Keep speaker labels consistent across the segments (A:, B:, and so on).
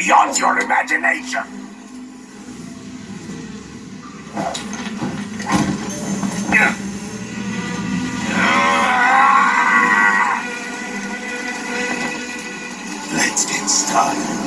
A: beyond your imagination. Let's get started.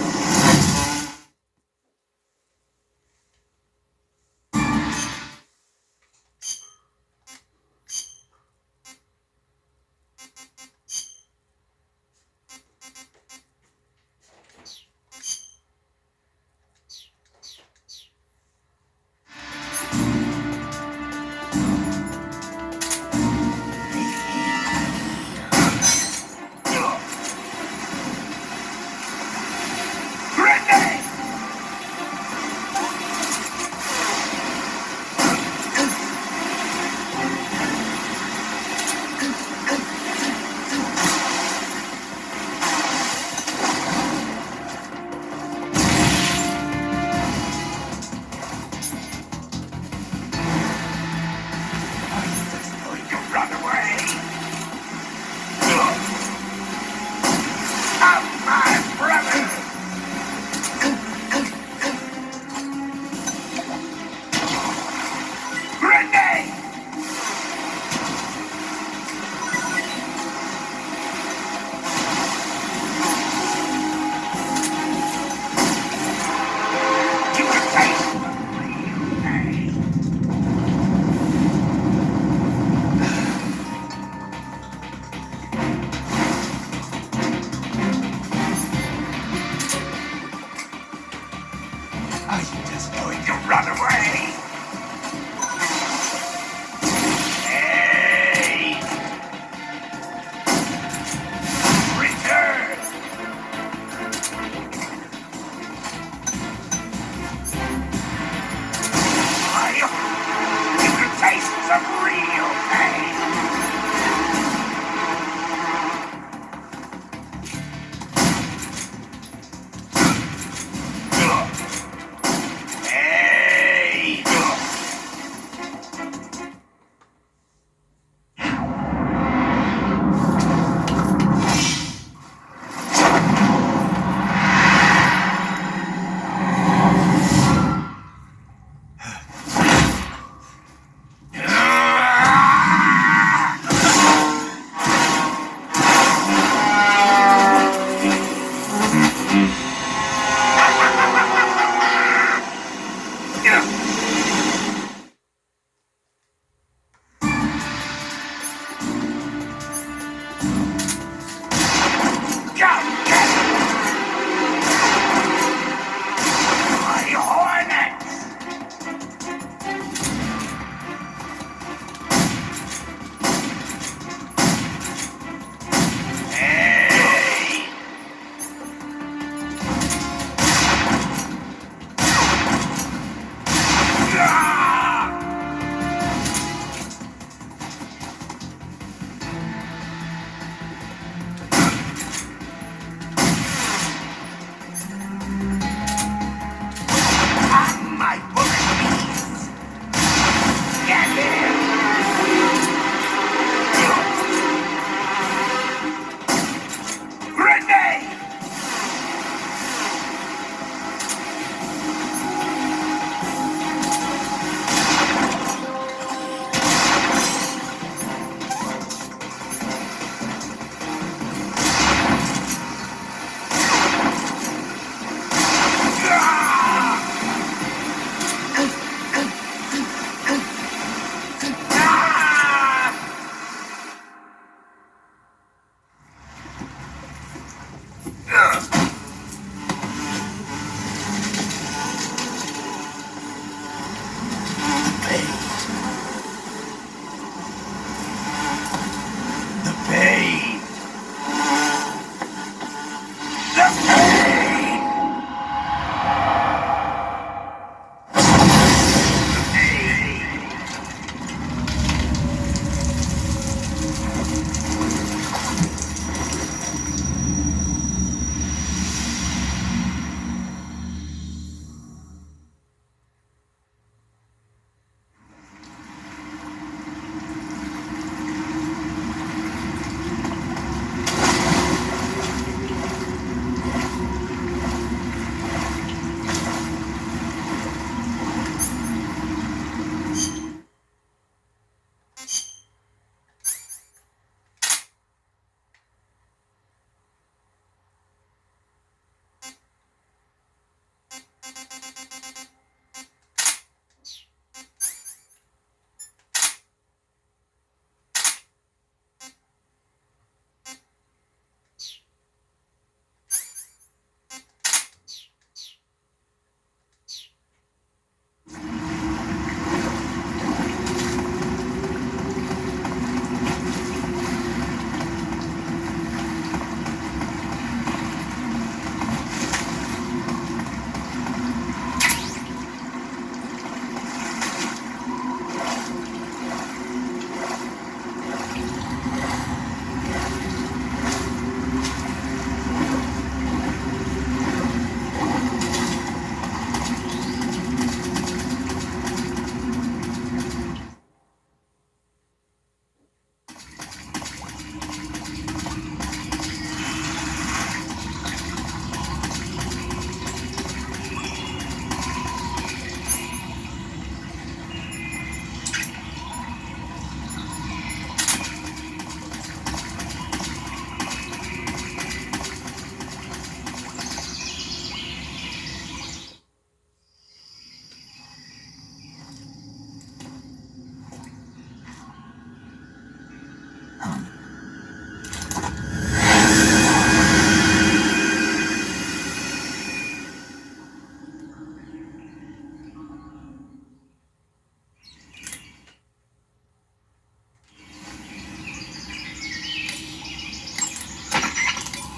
A: Are you just going to run away? Hey! Return! You can taste some real pain! Hey!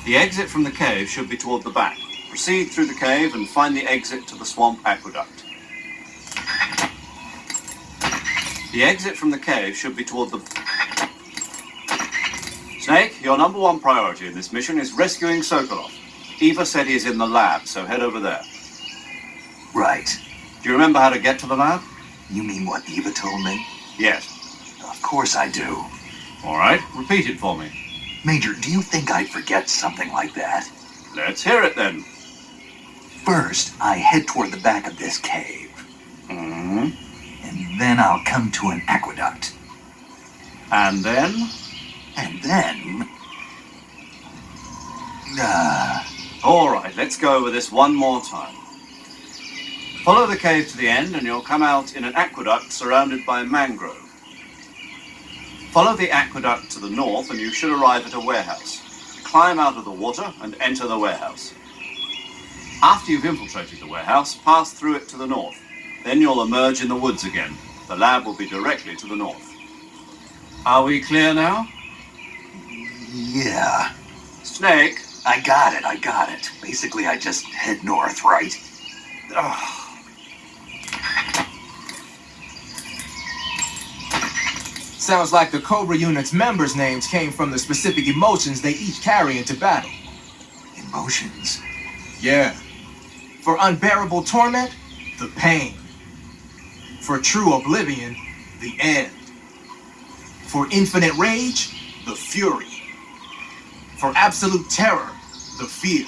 B: The exit from the cave should be toward the back. Proceed through the cave and find the exit to the swamp aqueduct. The exit from the cave should be toward the... Snake, your number one priority in this mission is rescuing Sokolov. Eva said he's in the lab, so head over there.
A: Right.
B: Do you remember how to get to the lab?
A: You mean what Eva told me?
B: Yes.
A: Of course I do.
B: All right, repeat it for me.
A: Major, do you think I'd forget something like that?
B: Let's hear it then.
A: First, I head toward the back of this cave.
B: Mm-hmm.
A: And then I'll come to an aqueduct.
B: And then?
A: And then...
B: All right, let's go over this one more time. Follow the cave to the end and you'll come out in an aqueduct surrounded by mangrove. Follow the aqueduct to the north and you should arrive at a warehouse. Climb out of the water and enter the warehouse. After you've infiltrated the warehouse, pass through it to the north. Then you'll emerge in the woods again. The lab will be directly to the north. Are we clear now?
A: Yeah.
B: Snake?
A: I got it. Basically, I just head north, right? Ugh.
C: Sounds like the Cobra Unit's members' names came from the specific emotions they each carry into battle.
A: Emotions?
C: Yeah. For unbearable torment, the pain. For true oblivion, the end. For infinite rage, the fury. For absolute terror, the fear.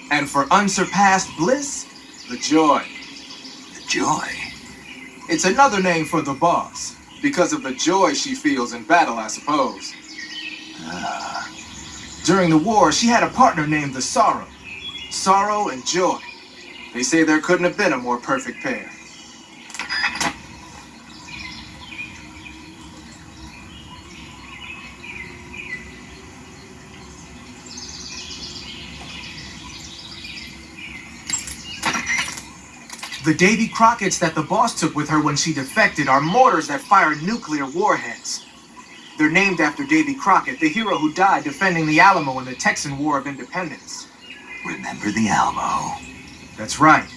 C: And for unsurpassed bliss, the joy.
A: The joy?
C: It's another name for the boss, because of the joy she feels in battle, I suppose. During the war, she had a partner named the Sorrow. Sorrow and joy. They say there couldn't have been a more perfect pair. The Davy Crockett's that the boss took with her when she defected are mortars that fire nuclear warheads. They're named after Davy Crockett, the hero who died defending the Alamo in the Texan War of Independence.
A: Remember the Alamo?
C: That's right.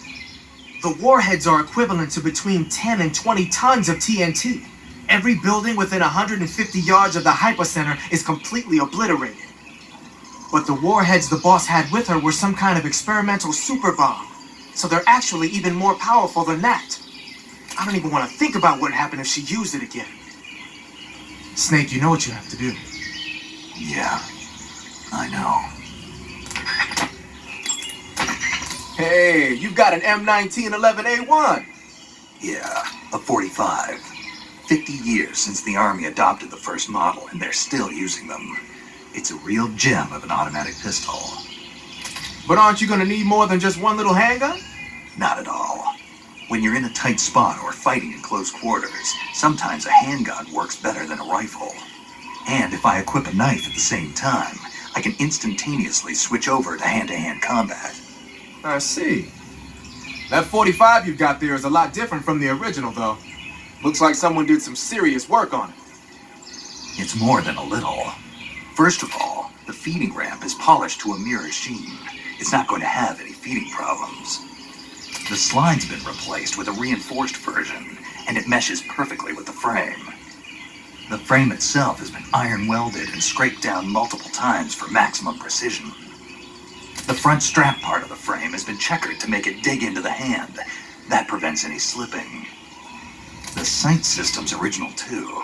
C: The warheads are equivalent to between 10 and 20 tons of TNT. Every building within 150 yards of the hypocenter is completely obliterated. But the warheads the boss had with her were some kind of experimental super bomb. So they're actually even more powerful than that. I don't even want to think about what happened if she used it again. Snake, you know what you have to do.
A: Yeah, I know.
C: Hey, you've got an M1911A1.
A: Yeah, a 45. 50 years since the Army adopted the first model, and they're still using them. It's a real gem of an automatic pistol.
C: But aren't you gonna need more than just one little handgun?
A: Not at all. When you're in a tight spot or fighting in close quarters, sometimes a handgun works better than a rifle. And if I equip a knife at the same time, I can instantaneously switch over to hand-to-hand combat.
C: I see. That 45 you've got there is a lot different from the original, though. Looks like someone did some serious work on it.
A: It's more than a little. First of all, the feeding ramp is polished to a mirror sheen. It's not going to have any feeding problems. The slide's been replaced with a reinforced version, and it meshes perfectly with the frame. The frame itself has been iron welded and scraped down multiple times for maximum precision. The front strap part of the frame has been checkered to make it dig into the hand. That prevents any slipping. The sight system's original too.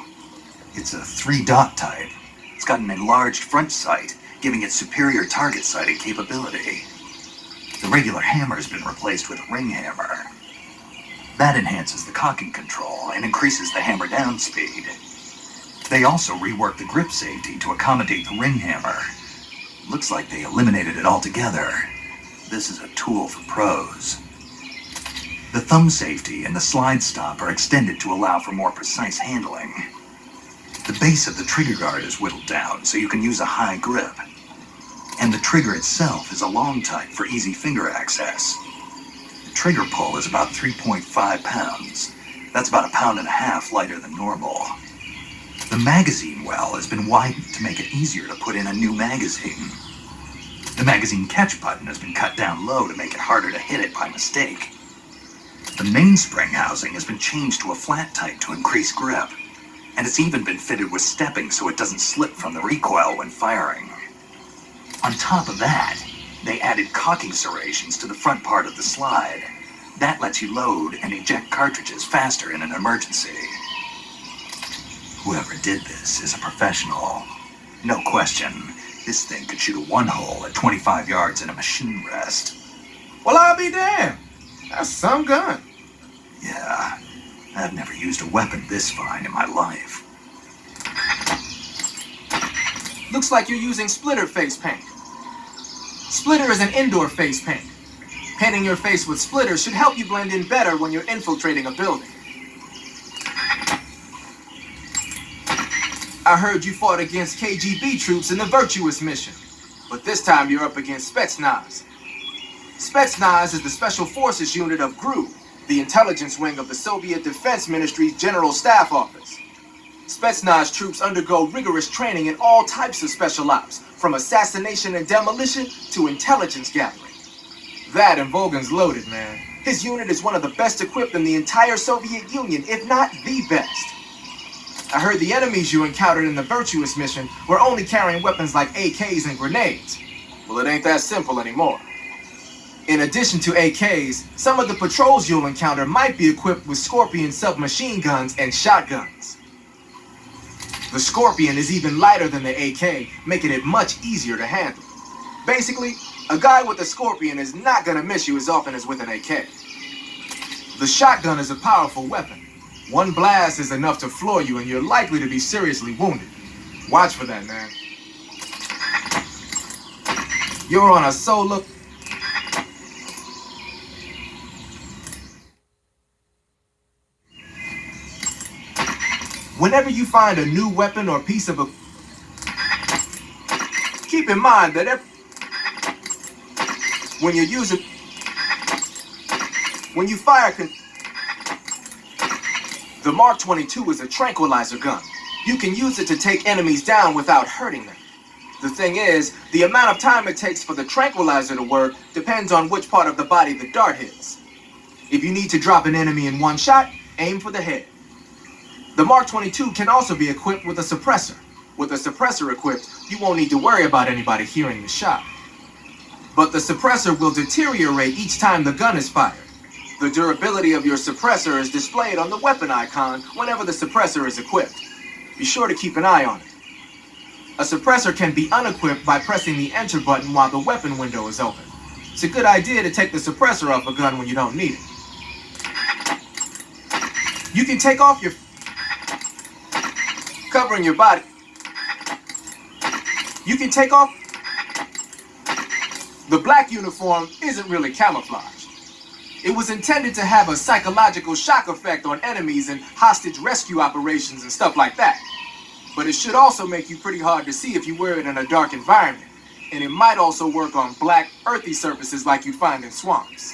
A: It's a 3-dot type. It's got an enlarged front sight, giving it superior target sighting capability. The regular hammer's been replaced with a ring hammer. That enhances the cocking control and increases the hammer down speed. They also reworked the grip safety to accommodate the ring hammer. Looks like they eliminated it altogether. This is a tool for pros. The thumb safety and the slide stop are extended to allow for more precise handling. The base of the trigger guard is whittled down so you can use a high grip. And the trigger itself is a long type for easy finger access. The trigger pull is about 3.5 pounds. That's about 1.5 pounds lighter than normal. The magazine well has been widened to make it easier to put in a new magazine. The magazine catch button has been cut down low to make it harder to hit it by mistake. The mainspring housing has been changed to a flat type to increase grip, and it's even been fitted with stepping so it doesn't slip from the recoil when firing. On top of that, they added cocking serrations to the front part of the slide. That lets you load and eject cartridges faster in an emergency. Whoever did this is a professional. No question, this thing could shoot a one-hole at 25 yards in a machine rest.
C: Well, I'll be damned. That's some gun.
A: Yeah, I've never used a weapon this fine in my life.
C: Looks like you're using splitter face paint. Splitter is an indoor face paint. Painting your face with splitter should help you blend in better when you're infiltrating a building. I heard you fought against KGB troops in the Virtuous mission, but this time you're up against Spetsnaz. Spetsnaz is the Special Forces unit of GRU, the intelligence wing of the Soviet Defense Ministry's General Staff Office. Spetsnaz troops undergo rigorous training in all types of special ops, from assassination and demolition to intelligence gathering. That and Vogan's loaded, man. His unit is one of the best equipped in the entire Soviet Union, if not the best. I heard the enemies you encountered in the Virtuous mission were only carrying weapons like AKs and grenades. Well, it ain't that simple anymore. In addition to AKs, some of the patrols you'll encounter might be equipped with Scorpion submachine guns and shotguns. The Scorpion is even lighter than the AK, making it much easier to handle. Basically, a guy with a Scorpion is not gonna miss you as often as with an AK. The shotgun is a powerful weapon. One blast is enough to floor you and you're likely to be seriously wounded. Watch for that, man. You're on a solo... Whenever you find a new weapon or piece of keep in mind that when you fire the Mark 22 is a tranquilizer gun. You can use it to take enemies down without hurting them. The thing is, the amount of time it takes for the tranquilizer to work depends on which part of the body the dart hits. If you need to drop an enemy in one shot, aim for the head. The Mark 22 can also be equipped with a suppressor. With a suppressor equipped, you won't need to worry about anybody hearing the shot. But the suppressor will deteriorate each time the gun is fired. The durability of your suppressor is displayed on the weapon icon whenever the suppressor is equipped. Be sure to keep an eye on it. A suppressor can be unequipped by pressing the enter button while the weapon window is open. It's a good idea to take the suppressor off a gun when you don't need it. You can take off your... covering your body. You can take off... The black uniform isn't really camouflage. It was intended to have a psychological shock effect on enemies and hostage rescue operations and stuff like that. But it should also make you pretty hard to see if you wear it in a dark environment. And it might also work on black, earthy surfaces like you find in swamps.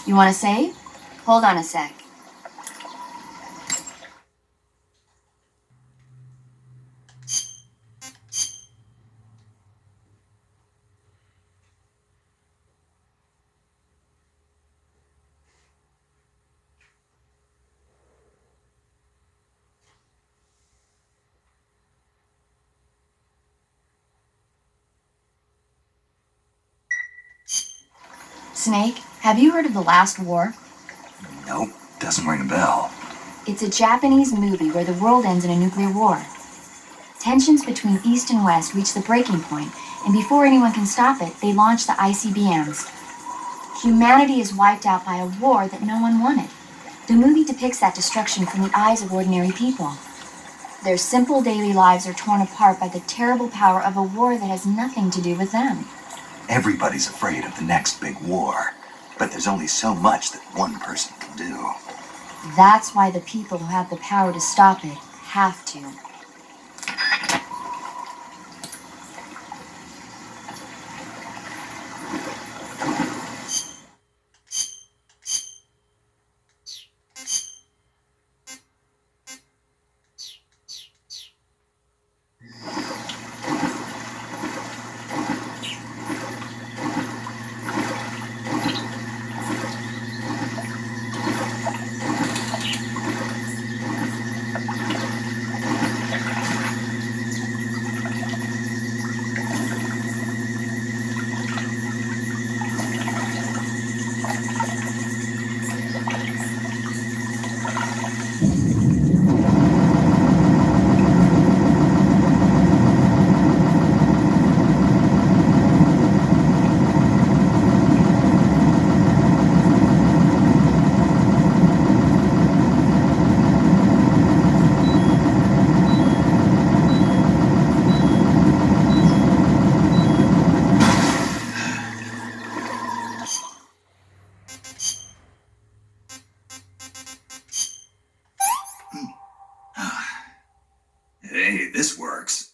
D: You want to save? Hold on a sec. Snake, have you heard of the Last War?
A: Nope, doesn't ring a bell.
D: It's a Japanese movie where the world ends in a nuclear war. Tensions between East and West reach the breaking point, and before anyone can stop it, they launch the ICBMs. Humanity is wiped out by a war that no one wanted. The movie depicts that destruction from the eyes of ordinary people. Their simple daily lives are torn apart by the terrible power of a war that has nothing to do with them.
A: Everybody's afraid of the next big war, but there's only so much that one person can do.
D: That's why the people who have the power to stop it have to.
A: Hey, this works.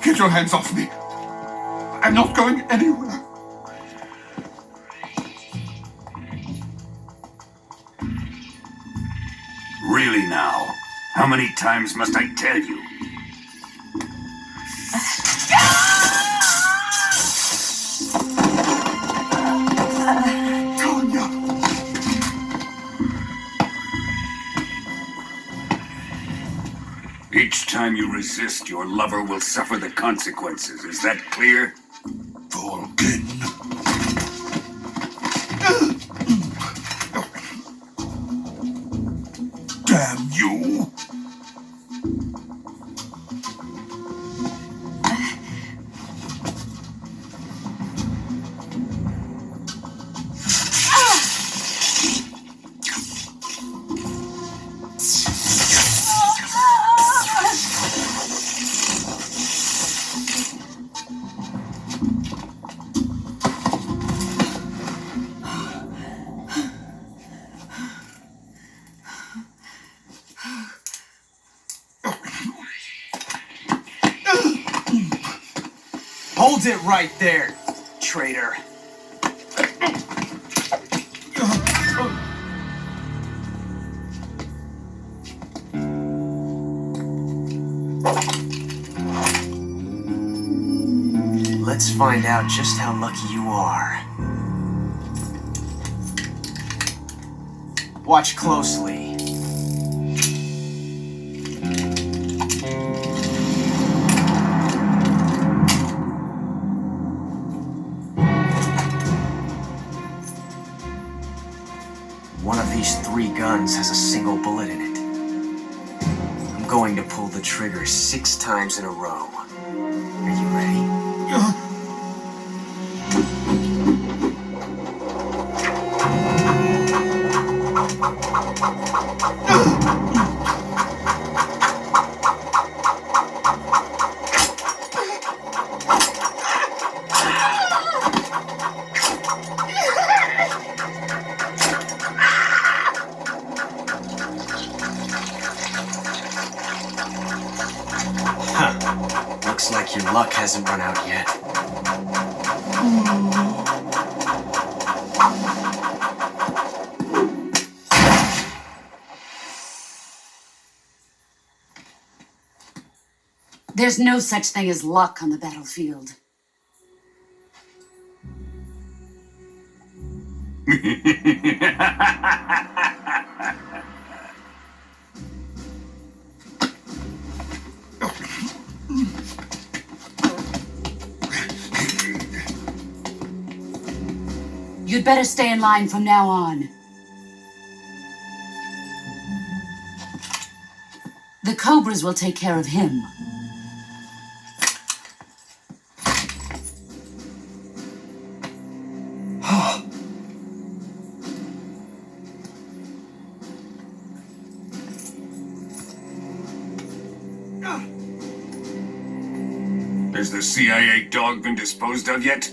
E: Get your hands off me. I'm not going anywhere.
A: Really now? How many times must I tell you?
E: Tanya!
A: Each time you resist, your lover will suffer the consequences. Is that clear?
E: Vulcan. Damn you!
C: Hold it right there, traitor. Let's find out just how lucky you are. Watch closely. One of these 3 guns has a single bullet in it. I'm going to pull the trigger 6 times in a row. Are you ready? Looks like your luck hasn't run out yet.
F: There's no such thing as luck on the battlefield. You'd better stay in line from now on. The Cobras will take care of him.
E: Has the CIA dog been disposed of yet?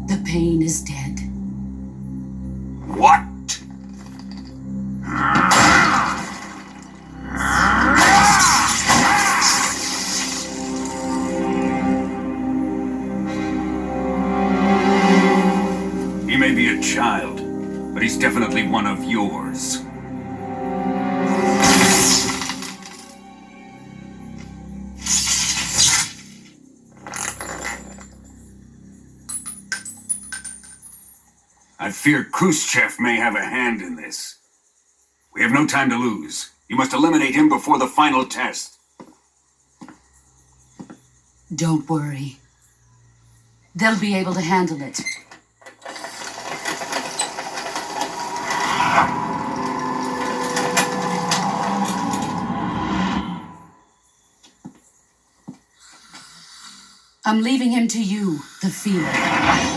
F: The pain is dead.
E: What? He may be a child, but he's definitely one of yours. I fear Khrushchev may have a hand in this. We have no time to lose. You must eliminate him before the final test.
F: Don't worry. They'll be able to handle it. I'm leaving him to you, the field.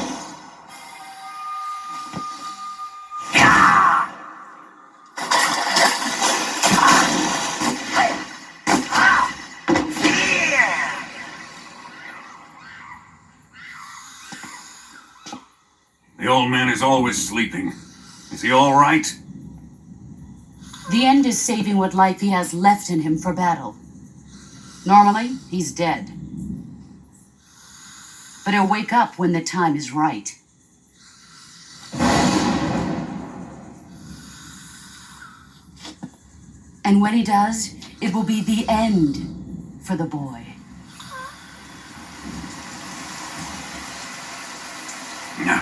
E: The old man is always sleeping. Is he all right?
F: The end is saving what life he has left in him for battle. Normally, he's dead. But he'll wake up when the time is right. And when he does, it will be the end for the boy.
E: No.